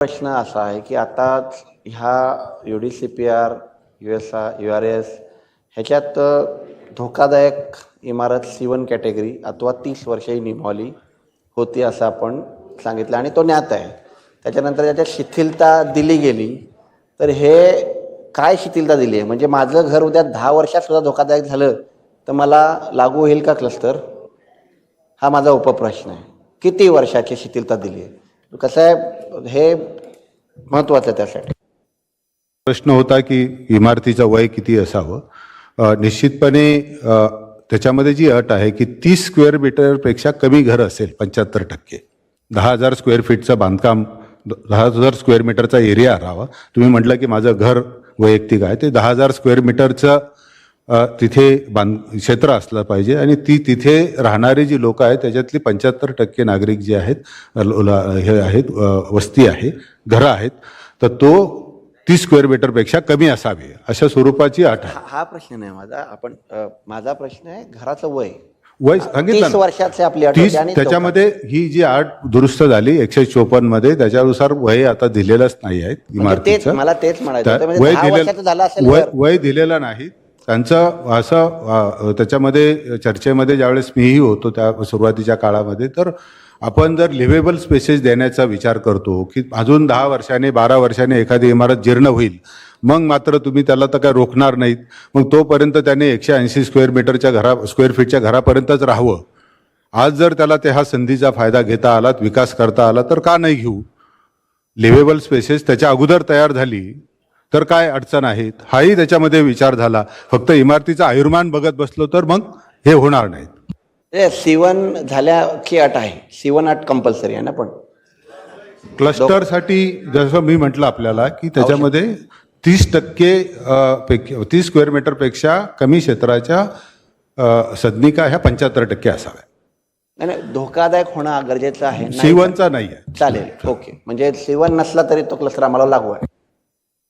प्रश्न असा आहे की आता ह्या UDCPR, URS ह्याच्यात धोकादायक इमारत C1 कॅटेगरी अथवा 30 वर्षे निभावली होती असं आपण सांगितलं आणि तो ज्ञात आहे. त्याच्यानंतर त्याच्यात शिथिलता दिली गेली. तर हे काय शिथिलता दिली आहे? म्हणजे माझं घर उद्या 10 वर्षात सुद्धा धोकादायक झालं तर मला लागू होईल का क्लस्टर? हा माझा उपप्रश्न आहे. किती वर्षाची शिथिलता दिली आहे? कसं आहे, हे महत्त्वाचं आहे त्यासाठी. प्रश्न होता की इमारतीचं वय किती असावं. निश्चितपणे त्याच्यामध्ये जी अट आहे की 30 स्क्वेअर मीटरपेक्षा कमी घर असेल 75%, 10,000 स्क्वेअर फीटचं बांधकाम, 10,000 स्क्वेअर मीटरचा एरिया राहावा. तुम्ही म्हटलं की माझं घर वैयक्तिक आहे, ते 10,000 स्क्वेअर मीटरचं तिथे क्षेत्र असलं पाहिजे आणि तिथे राहणारी जी लोक आहेत त्याच्यातली 75% नागरिक जे आहेत, हे आहेत, वस्ती आहे, घरं आहेत, तर तो 30 स्क्वेअर मीटरपेक्षा कमी असावे अशा स्वरूपाची अट आहे. हा प्रश्न नाही माझा. माझा प्रश्न आहे घराचं वय सांगितलं 30 वर्षाचे आपली अट 30. आणि त्याच्यामध्ये ही जी अट दुरुस्त झाली 154 मध्ये, त्याच्यानुसार वय आता दिलेलंच नाही आहे इमारतीचं. मला तेच म्हणायचं होतं, म्हणजे 10 वर्षाचं झालं असेल वय दिलेलं नाही त्यांचं. असं त्याच्यामध्ये चर्चेमध्ये ज्यावेळेस मीही होतो त्या सुरुवातीच्या काळामध्ये, तर आपण जर लिव्हेबल स्पेसेस देण्याचा विचार करतो की अजून 10 वर्षाने 12 वर्षाने एखादी इमारत जीर्ण होईल, मग मात्र तुम्ही त्याला तर काय रोखणार नाहीत, मग तोपर्यंत त्याने 180 स्क्वेअर फीटच्या घरापर्यंतच राहावं. आज जर त्याला हा संधीचा फायदा घेता आला, विकास करता आला, तर का नाही घेऊ? लिव्हेबल स्पेसेस त्याच्या अगोदर तयार झाली तर काय अडचण आहेत, हाही त्याच्यामध्ये विचार झाला. फक्त इमारतीचं आयुर्मान बघत बसलो तर मग हे होणार नाहीत. C1 झाल्याची अट आहे. C1 अट कंपल्सरी आहे ना. पण क्लस्टरसाठी जसं मी म्हटलं आपल्याला की त्याच्यामध्ये 30% स्क्वेअर मीटरपेक्षा कमी क्षेत्राच्या सदनिका ह्या 75% असाव्या. नाही, धोकादायक होणं गरजेचं आहे. C1चा नाही आहे. चालेल, ओके. म्हणजे C1 नसला तरी तो क्लस्टर आम्हाला लागू आहे.